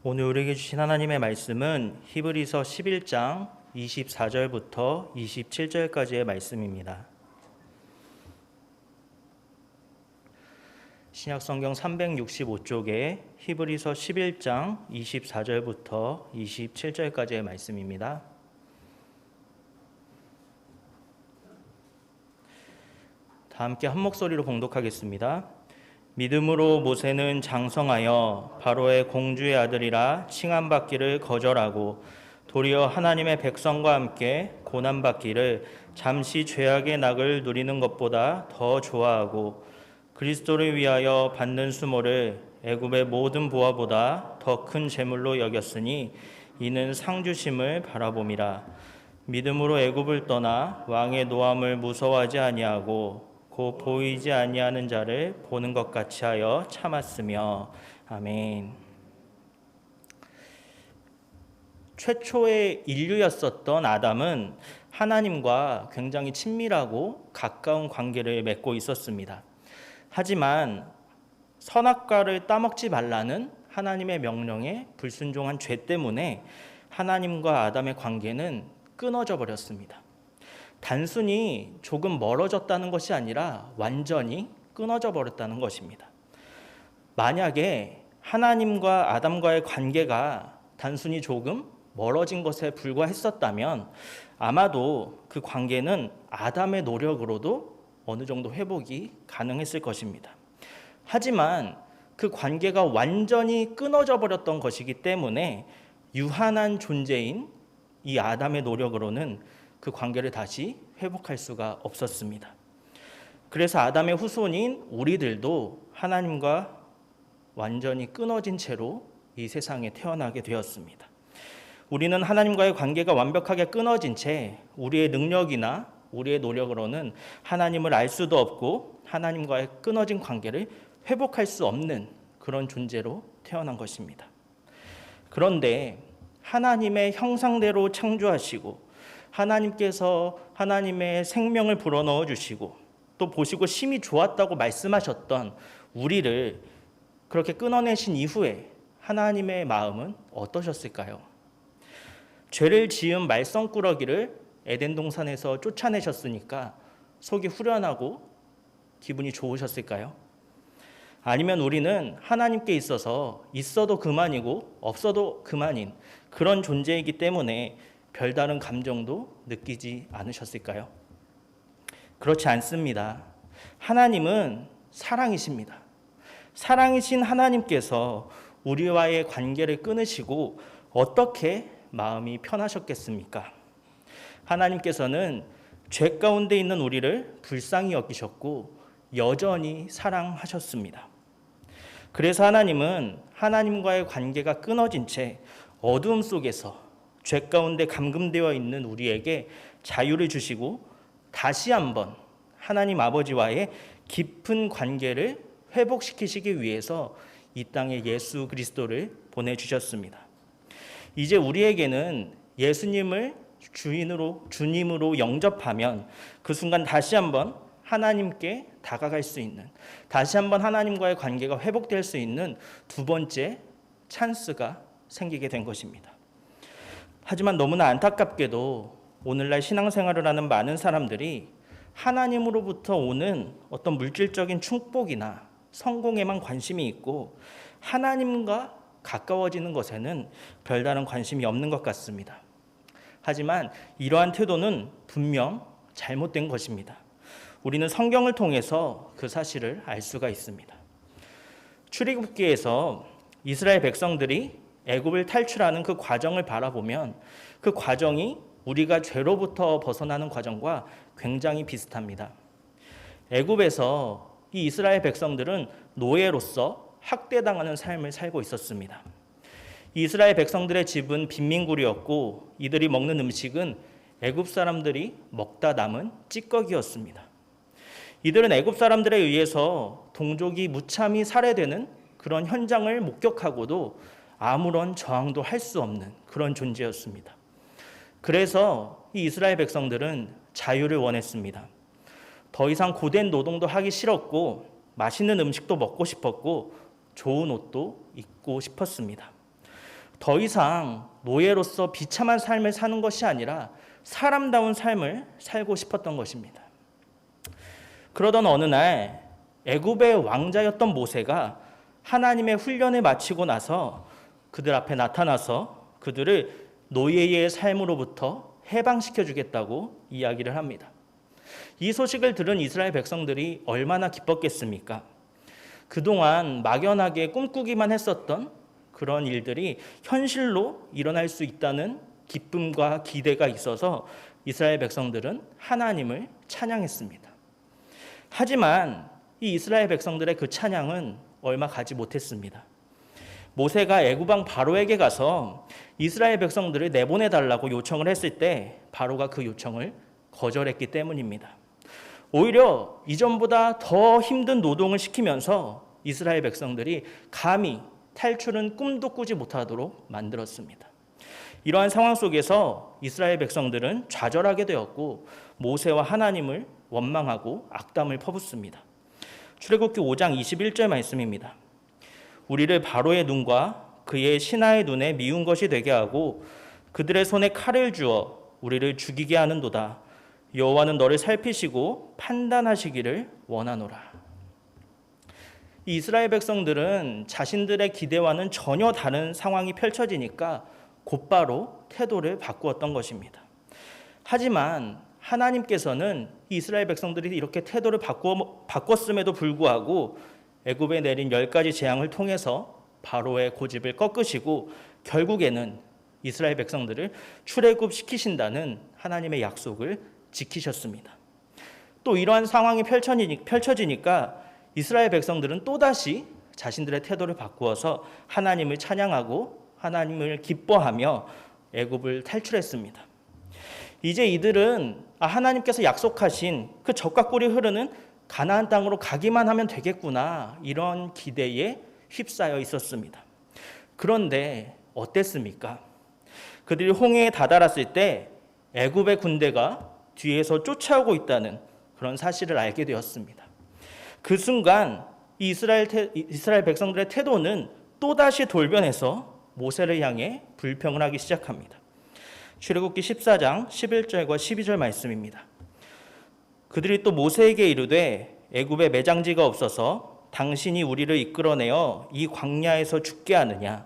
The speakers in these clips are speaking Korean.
오늘 우리에게 주신 하나님의 말씀은 히브리서 11장 24절부터 27절까지의 말씀입니다. 신약성경 365쪽에 히브리서 11장 24절부터 27절까지의 말씀입니다. 다 함께 한 목소리로 봉독하겠습니다. 믿음으로 모세는 장성하여 바로의 공주의 아들이라 칭함받기를 거절하고 도리어 하나님의 백성과 함께 고난받기를 잠시 죄악의 낙을 누리는 것보다 더 좋아하고 그리스도를 위하여 받는 수모를 애굽의 모든 보화보다 더 큰 재물로 여겼으니 이는 상주심을 바라봄이라. 믿음으로 애굽을 떠나 왕의 노함을 무서워하지 아니하고 곧 보이지 아니하는 자를 보는 것 같이 하여 참았으며. 아멘. 최초의 인류였었던 아담은 하나님과 굉장히 친밀하고 가까운 관계를 맺고 있었습니다. 하지만 선악과를 따먹지 말라는 하나님의 명령에 불순종한 죄 때문에 하나님과 아담의 관계는 끊어져 버렸습니다. 단순히 조금 멀어졌다는 것이 아니라 완전히 끊어져 버렸다는 것입니다. 만약에 하나님과 아담과의 관계가 단순히 조금 멀어진 것에 불과했었다면 아마도 그 관계는 아담의 노력으로도 어느 정도 회복이 가능했을 것입니다. 하지만 그 관계가 완전히 끊어져 버렸던 것이기 때문에 유한한 존재인 이 아담의 노력으로는 그 관계를 다시 회복할 수가 없었습니다. 그래서 아담의 후손인 우리들도 하나님과 완전히 끊어진 채로 이 세상에 태어나게 되었습니다. 우리는 하나님과의 관계가 완벽하게 끊어진 채 우리의 능력이나 우리의 노력으로는 하나님을 알 수도 없고 하나님과의 끊어진 관계를 회복할 수 없는 그런 존재로 태어난 것입니다. 그런데 하나님의 형상대로 창조하시고 하나님께서 하나님의 생명을 불어넣어 주시고 또 보시고 심히 좋았다고 말씀하셨던 우리를 그렇게 끊어내신 이후에 하나님의 마음은 어떠셨을까요? 죄를 지은 말썽꾸러기를 에덴 동산에서 쫓아내셨으니까 속이 후련하고 기분이 좋으셨을까요? 아니면 우리는 하나님께 있어서 있어도 그만이고 없어도 그만인 그런 존재이기 때문에 별다른 감정도 느끼지 않으셨을까요? 그렇지 않습니다. 하나님은 사랑이십니다. 사랑이신 하나님께서 우리와의 관계를 끊으시고 어떻게 마음이 편하셨겠습니까? 하나님께서는 죄 가운데 있는 우리를 불쌍히 여기셨고 여전히 사랑하셨습니다. 그래서 하나님은 하나님과의 관계가 끊어진 채 어두움 속에서 죄 가운데 감금되어 있는 우리에게 자유를 주시고 다시 한번 하나님 아버지와의 깊은 관계를 회복시키시기 위해서 이 땅에 예수 그리스도를 보내주셨습니다. 이제 우리에게는 예수님을 주님으로 영접하면 그 순간 다시 한번 하나님께 다가갈 수 있는, 다시 한번 하나님과의 관계가 회복될 수 있는 두 번째 찬스가 생기게 된 것입니다. 하지만 너무나 안타깝게도 오늘날 신앙생활을 하는 많은 사람들이 하나님으로부터 오는 어떤 물질적인 축복이나 성공에만 관심이 있고 하나님과 가까워지는 것에는 별다른 관심이 없는 것 같습니다. 하지만 이러한 태도는 분명 잘못된 것입니다. 우리는 성경을 통해서 그 사실을 알 수가 있습니다. 출애굽기에서 이스라엘 백성들이 애굽을 탈출하는 그 과정을 바라보면 그 과정이 우리가 죄로부터 벗어나는 과정과 굉장히 비슷합니다. 애굽에서 이 이스라엘 백성들은 노예로서 학대당하는 삶을 살고 있었습니다. 이스라엘 백성들의 집은 빈민굴이었고 이들이 먹는 음식은 애굽 사람들이 먹다 남은 찌꺼기였습니다. 이들은 애굽 사람들에 의해서 동족이 무참히 살해되는 그런 현장을 목격하고도 아무런 저항도 할 수 없는 그런 존재였습니다. 그래서 이 이스라엘 백성들은 자유를 원했습니다. 더 이상 고된 노동도 하기 싫었고 맛있는 음식도 먹고 싶었고 좋은 옷도 입고 싶었습니다. 더 이상 노예로서 비참한 삶을 사는 것이 아니라 사람다운 삶을 살고 싶었던 것입니다. 그러던 어느 날 애굽의 왕자였던 모세가 하나님의 훈련을 마치고 나서 그들 앞에 나타나서 그들을 노예의 삶으로부터 해방시켜 주겠다고 이야기를 합니다. 이 소식을 들은 이스라엘 백성들이 얼마나 기뻤겠습니까? 그동안 막연하게 꿈꾸기만 했었던 그런 일들이 현실로 일어날 수 있다는 기쁨과 기대가 있어서 이스라엘 백성들은 하나님을 찬양했습니다. 하지만 이 이스라엘 백성들의 그 찬양은 얼마 가지 못했습니다. 모세가 애굽 왕 바로에게 가서 이스라엘 백성들을 내보내달라고 요청을 했을 때 바로가 그 요청을 거절했기 때문입니다. 오히려 이전보다 더 힘든 노동을 시키면서 이스라엘 백성들이 감히 탈출은 꿈도 꾸지 못하도록 만들었습니다. 이러한 상황 속에서 이스라엘 백성들은 좌절하게 되었고 모세와 하나님을 원망하고 악담을 퍼붓습니다. 출애굽기 5장 21절 말씀입니다. 우리를 바로의 눈과 그의 신하의 눈에 미운 것이 되게 하고 그들의 손에 칼을 주어 우리를 죽이게 하는도다. 여호와는 너를 살피시고 판단하시기를 원하노라. 이 이스라엘 백성들은 자신들의 기대와는 전혀 다른 상황이 펼쳐지니까 곧바로 태도를 바꾸었던 것입니다. 하지만 하나님께서는 이 이스라엘 백성들이 이렇게 태도를 바꿨음에도 불구하고 애굽에 내린 10가지 재앙을 통해서 바로의 고집을 꺾으시고 결국에는 이스라엘 백성들을 출애굽시키신다는 하나님의 약속을 지키셨습니다. 또 이러한 상황이 펼쳐지니까 이스라엘 백성들은 또다시 자신들의 태도를 바꾸어서 하나님을 찬양하고 하나님을 기뻐하며 애굽을 탈출했습니다. 이제 이들은 하나님께서 약속하신 그 젖과 꿀이 흐르는 가나안 땅으로 가기만 하면 되겠구나, 이런 기대에 휩싸여 있었습니다. 그런데 어땠습니까? 그들이 홍해에 다다랐을 때 애굽의 군대가 뒤에서 쫓아오고 있다는 그런 사실을 알게 되었습니다. 그 순간 이 이스라엘 백성들의 태도는 또다시 돌변해서 모세를 향해 불평을 하기 시작합니다. 출애굽기 14장 11절과 12절 말씀입니다. 그들이 또 모세에게 이르되 애굽에 매장지가 없어서 당신이 우리를 이끌어내어 이 광야에서 죽게 하느냐?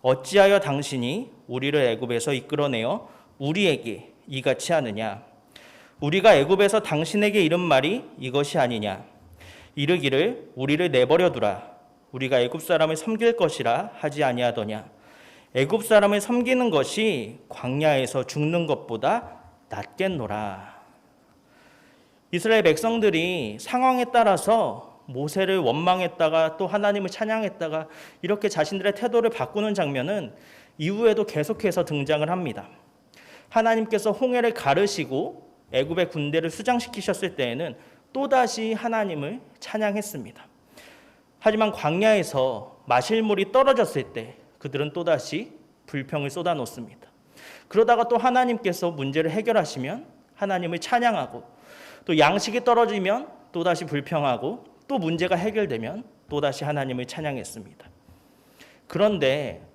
어찌하여 당신이 우리를 애굽에서 이끌어내어 우리에게 이같이 하느냐? 우리가 애굽에서 당신에게 이른 말이 이것이 아니냐? 이르기를 우리를 내버려 두라. 우리가 애굽 사람을 섬길 것이라 하지 아니하더냐? 애굽 사람을 섬기는 것이 광야에서 죽는 것보다 낫겠노라. 이스라엘 백성들이 상황에 따라서 모세를 원망했다가 또 하나님을 찬양했다가 이렇게 자신들의 태도를 바꾸는 장면은 이후에도 계속해서 등장을 합니다. 하나님께서 홍해를 가르시고 애굽의 군대를 수장시키셨을 때에는 또다시 하나님을 찬양했습니다. 하지만 광야에서 마실 물이 떨어졌을 때 그들은 또다시 불평을 쏟아놓습니다. 그러다가 또 하나님께서 문제를 해결하시면 하나님을 찬양하고, 또 양식이 떨어지면 또다시 불평하고, 또 문제가 해결되면 또다시 하나님을 찬양했습니다. 그런데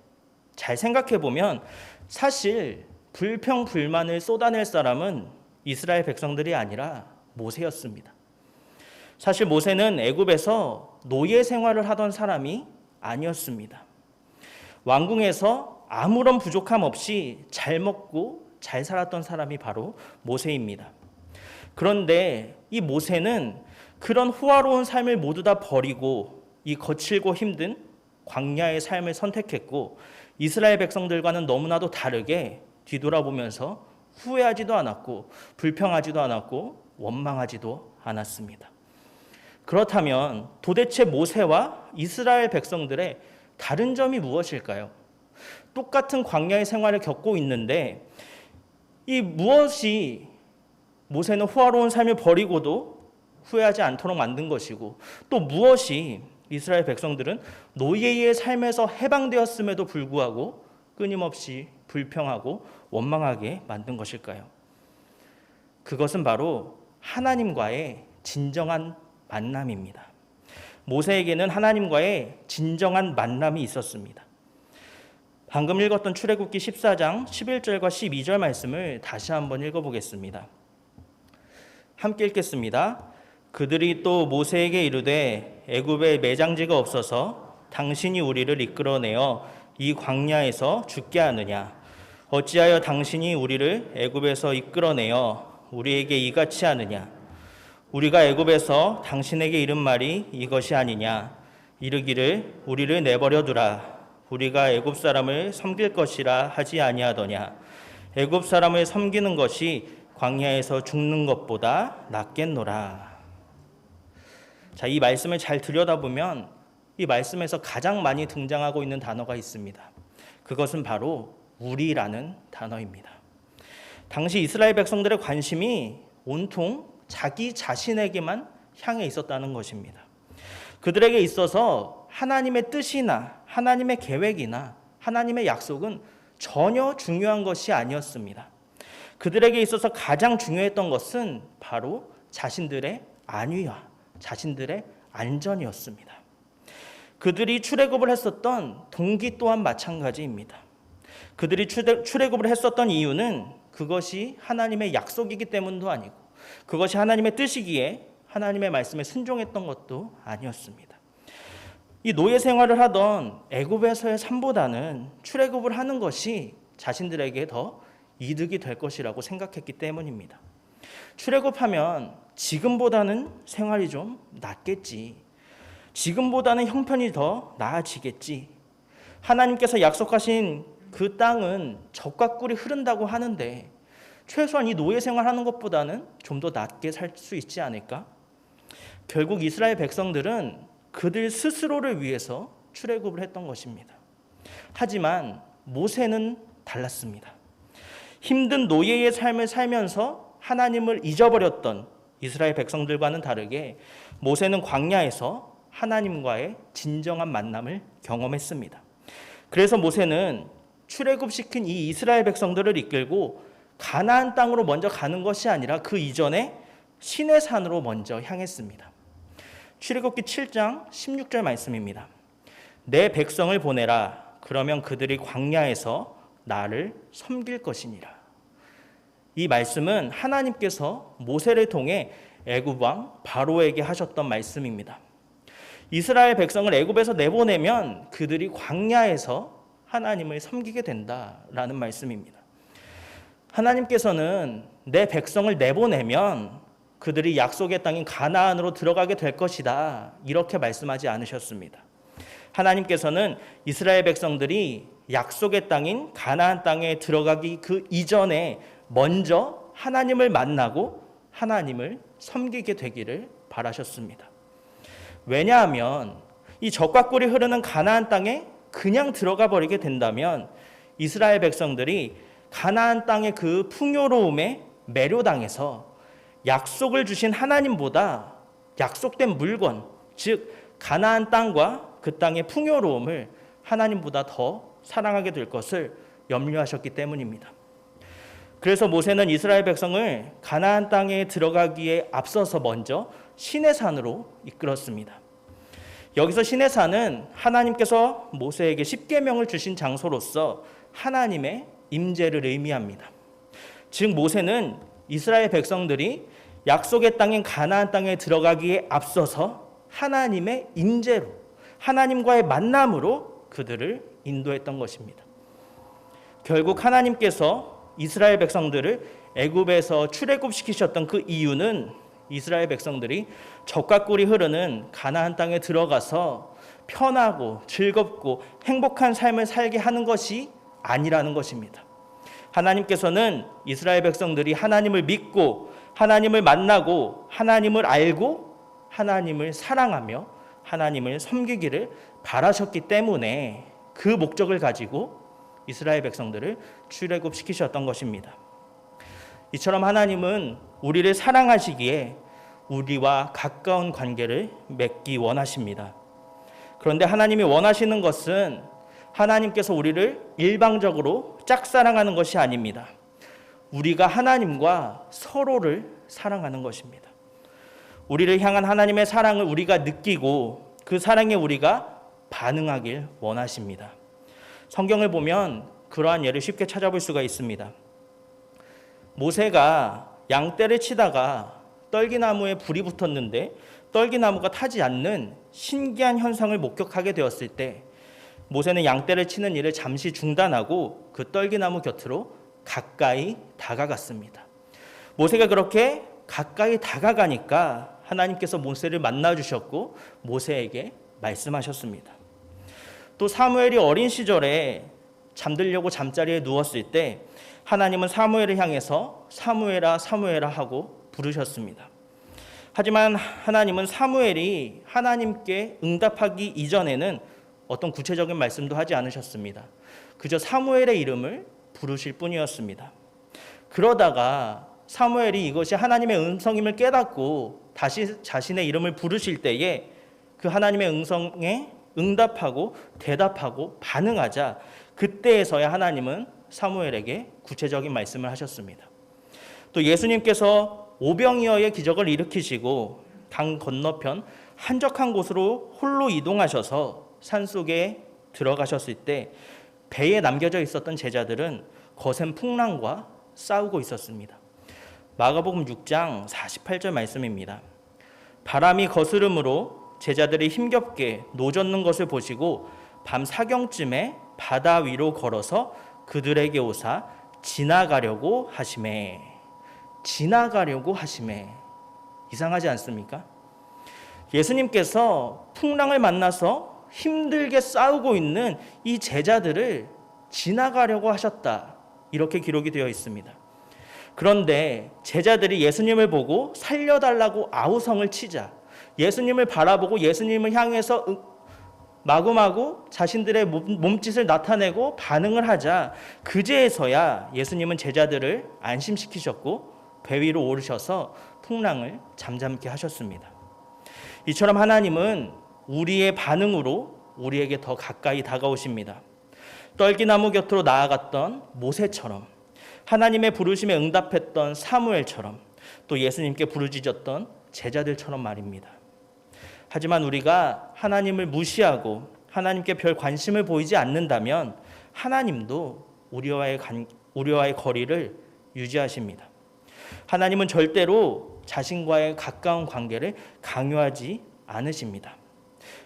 잘 생각해 보면 사실 불평 불만을 쏟아낼 사람은 이스라엘 백성들이 아니라 모세였습니다. 사실 모세는 애굽에서 노예 생활을 하던 사람이 아니었습니다. 왕궁에서 아무런 부족함 없이 잘 먹고 잘 살았던 사람이 바로 모세입니다. 그런데 이 모세는 그런 호화로운 삶을 모두 다 버리고 이 거칠고 힘든 광야의 삶을 선택했고, 이스라엘 백성들과는 너무나도 다르게 뒤돌아보면서 후회하지도 않았고 불평하지도 않았고 원망하지도 않았습니다. 그렇다면 도대체 모세와 이스라엘 백성들의 다른 점이 무엇일까요? 똑같은 광야의 생활을 겪고 있는데 이 무엇이 모세는 호화로운 삶을 버리고도 후회하지 않도록 만든 것이고, 또 무엇이 이스라엘 백성들은 노예의 삶에서 해방되었음에도 불구하고 끊임없이 불평하고 원망하게 만든 것일까요? 그것은 바로 하나님과의 진정한 만남입니다. 모세에게는 하나님과의 진정한 만남이 있었습니다. 방금 읽었던 출애굽기 14장 11절과 12절 말씀을 다시 한번 읽어보겠습니다. 함께 읽겠습니다. 그들이 또 모세에게 이르되 애굽에 매장지가 없어서 당신이 우리를 이끌어내어 이 광야에서 죽게 하느냐? 어찌하여 당신이 우리를 애굽에서 이끌어내어 우리에게 이같이 하느냐? 우리가 애굽에서 당신에게 이른 말이 이것이 아니냐? 이르기를 우리를 내버려 두라. 우리가 애굽 사람을 섬길 것이라 하지 아니하더냐? 애굽 사람을 섬기는 것이 광야에서 죽는 것보다 낫겠노라. 자, 이 말씀을 잘 들여다보면 이 말씀에서 가장 많이 등장하고 있는 단어가 있습니다. 그것은 바로 우리라는 단어입니다. 당시 이스라엘 백성들의 관심이 온통 자기 자신에게만 향해 있었다는 것입니다. 그들에게 있어서 하나님의 뜻이나 하나님의 계획이나 하나님의 약속은 전혀 중요한 것이 아니었습니다. 그들에게 있어서 가장 중요했던 것은 바로 자신들의 안위와 자신들의 안전이었습니다. 그들이 출애굽을 했었던 동기 또한 마찬가지입니다. 그들이 출애굽을 했었던 이유는 그것이 하나님의 약속이기 때문도 아니고 그것이 하나님의 뜻이기에 하나님의 말씀에 순종했던 것도 아니었습니다. 이 노예 생활을 하던 애굽에서의 삶보다는 출애굽을 하는 것이 자신들에게 더 이득이 될 것이라고 생각했기 때문입니다. 출애굽하면 지금보다는 생활이 좀 낫겠지. 지금보다는 형편이 더 나아지겠지. 하나님께서 약속하신 그 땅은 젖과 꿀이 흐른다고 하는데 최소한 이 노예 생활하는 것보다는 좀 더 낫게 살 수 있지 않을까? 결국 이스라엘 백성들은 그들 스스로를 위해서 출애굽을 했던 것입니다. 하지만 모세는 달랐습니다. 힘든 노예의 삶을 살면서 하나님을 잊어버렸던 이스라엘 백성들과는 다르게 모세는 광야에서 하나님과의 진정한 만남을 경험했습니다. 그래서 모세는 출애굽시킨 이 이스라엘 백성들을 이끌고 가나안 땅으로 먼저 가는 것이 아니라 그 이전에 시내산으로 먼저 향했습니다. 출애굽기 7장 16절 말씀입니다. 내 백성을 보내라. 그러면 그들이 광야에서 나를 섬길 것이니라. 이 말씀은 하나님께서 모세를 통해 애굽 왕 바로에게 하셨던 말씀입니다. 이스라엘 백성을 애굽에서 내보내면 그들이 광야에서 하나님을 섬기게 된다라는 말씀입니다. 하나님께서는 내 백성을 내보내면 그들이 약속의 땅인 가나안으로 들어가게 될 것이다. 이렇게 말씀하지 않으셨습니다. 하나님께서는 이스라엘 백성들이 약속의 땅인 가나안 땅에 들어가기 그 이전에 먼저 하나님을 만나고 하나님을 섬기게 되기를 바라셨습니다. 왜냐하면 이 젖과 꿀이 흐르는 가나안 땅에 그냥 들어가 버리게 된다면 이스라엘 백성들이 가나안 땅의 그 풍요로움에 매료당해서 약속을 주신 하나님보다 약속된 물건, 즉 가나안 땅과 그 땅의 풍요로움을 하나님보다 더 사랑하게 될 것을 염려하셨기 때문입니다. 그래서 모세는 이스라엘 백성을 가나안 땅에 들어가기에 앞서서 먼저 시내산으로 이끌었습니다. 여기서 시내산은 하나님께서 모세에게 십계명을 주신 장소로서 하나님의 임재를 의미합니다. 즉 모세는 이스라엘 백성들이 약속의 땅인 가나안 땅에 들어가기에 앞서서 하나님의 임재로 하나님과의 만남으로 그들을 인도했던 것입니다. 결국 하나님께서 이스라엘 백성들을 애굽에서 출애굽시키셨던 그 이유는 이스라엘 백성들이 젖과 꿀이 흐르는 가나안 땅에 들어가서 편하고 즐겁고 행복한 삶을 살게 하는 것이 아니라는 것입니다. 하나님께서는 이스라엘 백성들이 하나님을 믿고 하나님을 만나고 하나님을 알고 하나님을 사랑하며 하나님을 섬기기를 바라셨기 때문에 그 목적을 가지고 이스라엘 백성들을 출애굽시키셨던 것입니다. 이처럼 하나님은 우리를 사랑하시기에 우리와 가까운 관계를 맺기 원하십니다. 그런데 하나님이 원하시는 것은 하나님께서 우리를 일방적으로 짝사랑하는 것이 아닙니다. 우리가 하나님과 서로를 사랑하는 것입니다. 우리를 향한 하나님의 사랑을 우리가 느끼고 그 사랑에 우리가 반응하길 원하십니다. 성경을 보면 그러한 예를 쉽게 찾아볼 수가 있습니다. 모세가 양떼를 치다가 떨기나무에 불이 붙었는데 떨기나무가 타지 않는 신기한 현상을 목격하게 되었을 때 모세는 양떼를 치는 일을 잠시 중단하고 그 떨기나무 곁으로 가까이 다가갔습니다. 모세가 그렇게 가까이 다가가니까 하나님께서 모세를 만나주셨고 모세에게 말씀하셨습니다. 또 사무엘이 어린 시절에 잠들려고 잠자리에 누웠을 때 하나님은 사무엘을 향해서 사무엘아 사무엘아 하고 부르셨습니다. 하지만 하나님은 사무엘이 하나님께 응답하기 이전에는 어떤 구체적인 말씀도 하지 않으셨습니다. 그저 사무엘의 이름을 부르실 뿐이었습니다. 그러다가 사무엘이 이것이 하나님의 음성임을 깨닫고 다시 자신의 이름을 부르실 때에 그 하나님의 음성에 응답하고 대답하고 반응하자 그때에서야 하나님은 사무엘에게 구체적인 말씀을 하셨습니다. 또 예수님께서 오병이어의 기적을 일으키시고 강 건너편 한적한 곳으로 홀로 이동하셔서 산속에 들어가셨을 때 배에 남겨져 있었던 제자들은 거센 풍랑과 싸우고 있었습니다. 마가복음 6장 48절 말씀입니다. 바람이 거스름으로 제자들이 힘겹게 노젓는 것을 보시고 밤 사경쯤에 바다 위로 걸어서 그들에게 오사 지나가려고 하시매. 지나가려고 하시매. 이상하지 않습니까? 예수님께서 풍랑을 만나서 힘들게 싸우고 있는 이 제자들을 지나가려고 하셨다. 이렇게 기록이 되어 있습니다. 그런데 제자들이 예수님을 보고 살려달라고 아우성을 치자 예수님을 바라보고 예수님을 향해서 마구마구 자신들의 몸짓을 나타내고 반응을 하자 그제서야 예수님은 제자들을 안심시키셨고 배 위로 오르셔서 풍랑을 잠잠케 하셨습니다. 이처럼 하나님은 우리의 반응으로 우리에게 더 가까이 다가오십니다. 떨기나무 곁으로 나아갔던 모세처럼 하나님의 부르심에 응답했던 사무엘처럼 또 예수님께 부르짖었던 제자들처럼 말입니다. 하지만 우리가 하나님을 무시하고 하나님께 별 관심을 보이지 않는다면 하나님도 우리와의 거리를 유지하십니다. 하나님은 절대로 자신과의 가까운 관계를 강요하지 않으십니다.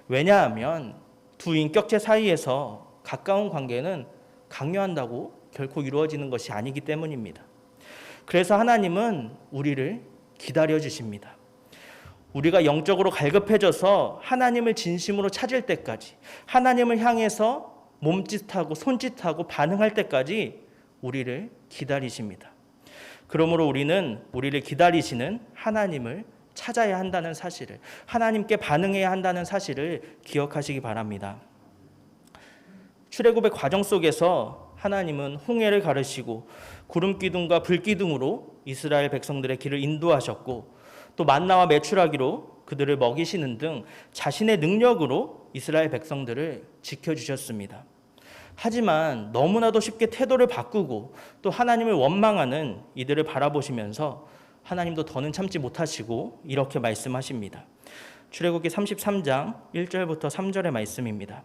왜냐하면 두 인격체 사이에서 가까운 관계는 강요한다고 결코 이루어지는 것이 아니기 때문입니다. 그래서 하나님은 우리를 기다려 주십니다. 우리가 영적으로 갈급해져서 하나님을 진심으로 찾을 때까지 하나님을 향해서 몸짓하고 손짓하고 반응할 때까지 우리를 기다리십니다. 그러므로 우리는 우리를 기다리시는 하나님을 찾아야 한다는 사실을 하나님께 반응해야 한다는 사실을 기억하시기 바랍니다. 출애굽의 과정 속에서 하나님은 홍해를 가르시고 구름 기둥과 불 기둥으로 이스라엘 백성들의 길을 인도하셨고 또 만나와 메추라기로 그들을 먹이시는 등 자신의 능력으로 이스라엘 백성들을 지켜주셨습니다. 하지만 너무나도 쉽게 태도를 바꾸고 또 하나님을 원망하는 이들을 바라보시면서 하나님도 더는 참지 못하시고 이렇게 말씀하십니다. 출애굽기 33장 1절부터 3절의 말씀입니다.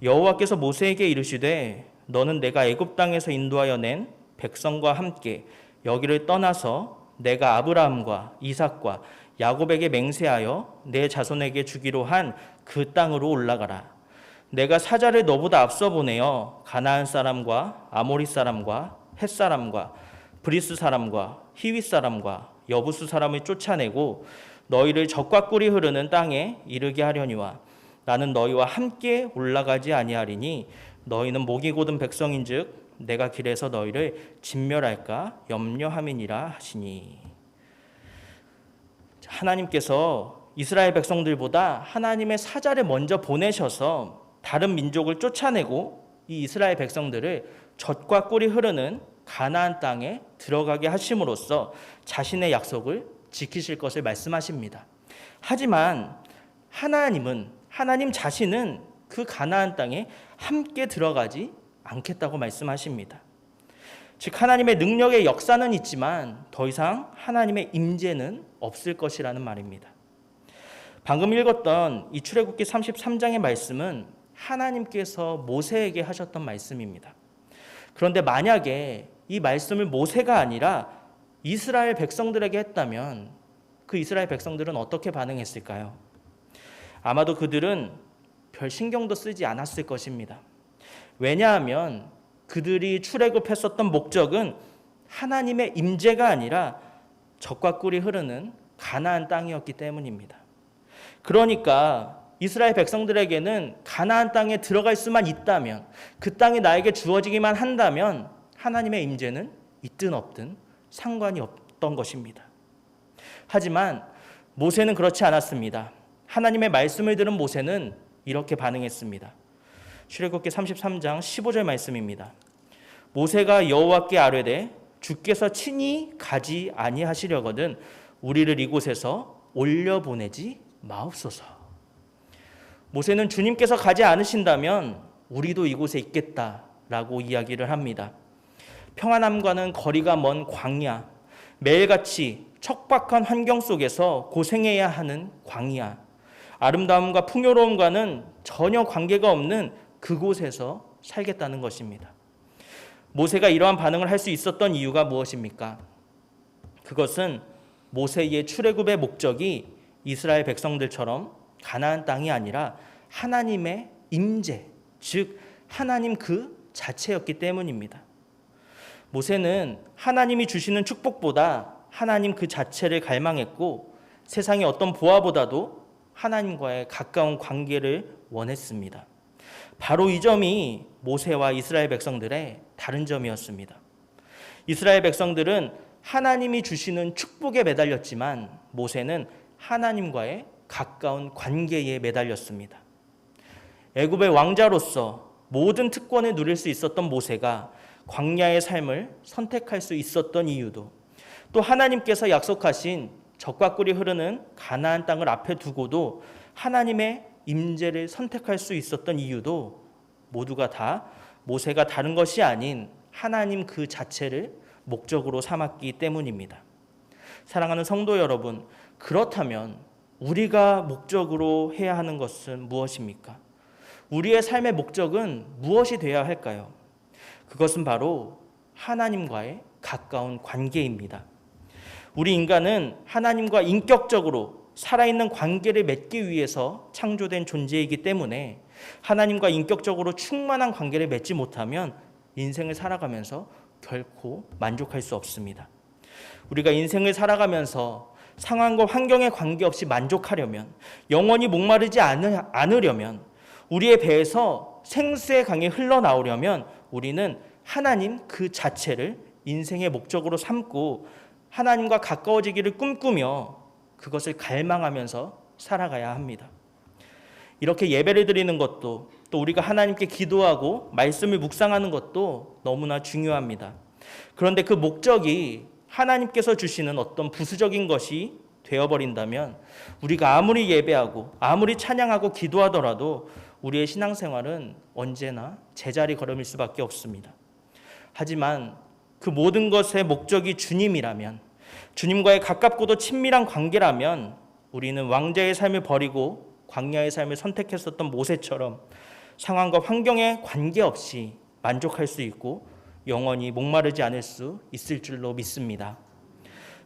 여호와께서 모세에게 이르시되 너는 내가 애굽 땅에서 인도하여 낸 백성과 함께 여기를 떠나서 내가 아브라함과 이삭과 야곱에게 맹세하여 내 자손에게 주기로 한 그 땅으로 올라가라. 내가 사자를 너보다 앞서 보내어 가나안 사람과 아모리 사람과 헷 사람과 브리스 사람과 히윗 사람과 여부수 사람을 쫓아내고 너희를 적과 꿀이 흐르는 땅에 이르게 하려니와 나는 너희와 함께 올라가지 아니하리니 너희는 목이 곧은 백성인즉 내가 길에서 너희를 진멸할까 염려함이니라 하시니. 하나님께서 이스라엘 백성들보다 하나님의 사자를 먼저 보내셔서 다른 민족을 쫓아내고 이 이스라엘 백성들을 젖과 꿀이 흐르는 가나안 땅에 들어가게 하심으로써 자신의 약속을 지키실 것을 말씀하십니다. 하지만 하나님 자신은 그 가나안 땅에 함께 들어가지 않겠다고 말씀하십니다. 즉 하나님의 능력의 역사는 있지만 더 이상 하나님의 임재는 없을 것이라는 말입니다. 방금 읽었던 이 출애굽기 33장의 말씀은 하나님께서 모세에게 하셨던 말씀입니다. 그런데 만약에 이 말씀을 모세가 아니라 이스라엘 백성들에게 했다면 그 이스라엘 백성들은 어떻게 반응했을까요? 아마도 그들은 별 신경도 쓰지 않았을 것입니다. 왜냐하면 그들이 출애굽했었던 목적은 하나님의 임재가 아니라 젖과 꿀이 흐르는 가나안 땅이었기 때문입니다. 그러니까 이스라엘 백성들에게는 가나안 땅에 들어갈 수만 있다면, 그 땅이 나에게 주어지기만 한다면 하나님의 임재는 있든 없든 상관이 없던 것입니다. 하지만 모세는 그렇지 않았습니다. 하나님의 말씀을 들은 모세는 이렇게 반응했습니다. 출애굽기 33장 15절 말씀입니다. 모세가 여호와께 아뢰되 주께서 친히 가지 아니하시려거든 우리를 이곳에서 올려보내지 마옵소서. 모세는 주님께서 가지 않으신다면 우리도 이곳에 있겠다라고 이야기를 합니다. 평안함과는 거리가 먼 광야, 매일같이 척박한 환경 속에서 고생해야 하는 광야, 아름다움과 풍요로움과는 전혀 관계가 없는 그곳에서 살겠다는 것입니다. 모세가 이러한 반응을 할 수 있었던 이유가 무엇입니까? 그것은 모세의 출애굽의 목적이 이스라엘 백성들처럼 가나안 땅이 아니라 하나님의 임재, 즉 하나님 그 자체였기 때문입니다. 모세는 하나님이 주시는 축복보다 하나님 그 자체를 갈망했고 세상의 어떤 보화보다도 하나님과의 가까운 관계를 원했습니다. 바로 이 점이 모세와 이스라엘 백성들의 다른 점이었습니다. 이스라엘 백성들은 하나님이 주시는 축복에 매달렸지만 모세는 하나님과의 가까운 관계에 매달렸습니다. 애굽의 왕자로서 모든 특권을 누릴 수 있었던 모세가 광야의 삶을 선택할 수 있었던 이유도, 또 하나님께서 약속하신 젖과 꿀이 흐르는 가나안 땅을 앞에 두고도 하나님의 임재를 선택할 수 있었던 이유도 모두가 다 모세가 다른 것이 아닌 하나님 그 자체를 목적으로 삼았기 때문입니다. 사랑하는 성도 여러분, 그렇다면 우리가 목적으로 해야 하는 것은 무엇입니까? 우리의 삶의 목적은 무엇이 되어야 할까요? 그것은 바로 하나님과의 가까운 관계입니다. 우리 인간은 하나님과 인격적으로 살아있는 관계를 맺기 위해서 창조된 존재이기 때문에 하나님과 인격적으로 충만한 관계를 맺지 못하면 인생을 살아가면서 결코 만족할 수 없습니다. 우리가 인생을 살아가면서 상황과 환경에 관계없이 만족하려면, 영원히 목마르지 않으려면, 우리의 배에서 생수의 강이 흘러나오려면 우리는 하나님 그 자체를 인생의 목적으로 삼고 하나님과 가까워지기를 꿈꾸며 그것을 갈망하면서 살아가야 합니다. 이렇게 예배를 드리는 것도, 또 우리가 하나님께 기도하고 말씀을 묵상하는 것도 너무나 중요합니다. 그런데 그 목적이 하나님께서 주시는 어떤 부수적인 것이 되어버린다면 우리가 아무리 예배하고 아무리 찬양하고 기도하더라도 우리의 신앙생활은 언제나 제자리 걸음일 수밖에 없습니다. 하지만 그 모든 것의 목적이 주님이라면, 주님과의 가깝고도 친밀한 관계라면 우리는 왕자의 삶을 버리고 광야의 삶을 선택했었던 모세처럼 상황과 환경에 관계없이 만족할 수 있고 영원히 목마르지 않을 수 있을 줄로 믿습니다.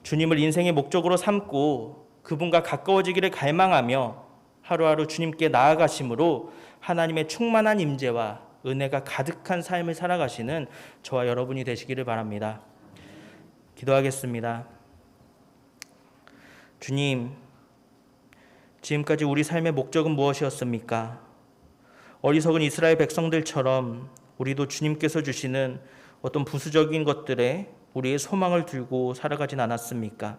주님을 인생의 목적으로 삼고 그분과 가까워지기를 갈망하며 하루하루 주님께 나아가심으로 하나님의 충만한 임재와 은혜가 가득한 삶을 살아가시는 저와 여러분이 되시기를 바랍니다. 기도하겠습니다. 주님, 지금까지 우리 삶의 목적은 무엇이었습니까? 어리석은 이스라엘 백성들처럼 우리도 주님께서 주시는 어떤 부수적인 것들에 우리의 소망을 들고 살아가진 않았습니까?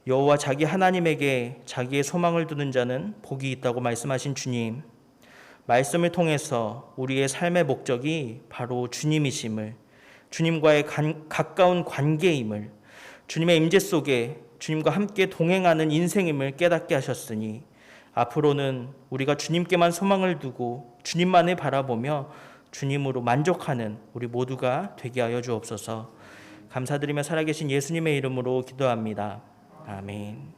여호와 자기 하나님에게 자기의 소망을 두는 자는 복이 있다고 말씀하신 주님, 말씀을 통해서 우리의 삶의 목적이 바로 주님이심을, 주님과의 가까운 관계임을, 주님의 임재 속에 주님과 함께 동행하는 인생임을 깨닫게 하셨으니 앞으로는 우리가 주님께만 소망을 두고 주님만을 바라보며 주님으로 만족하는 우리 모두가 되게 하여 주옵소서. 감사드리며 살아계신 예수님의 이름으로 기도합니다. 아멘.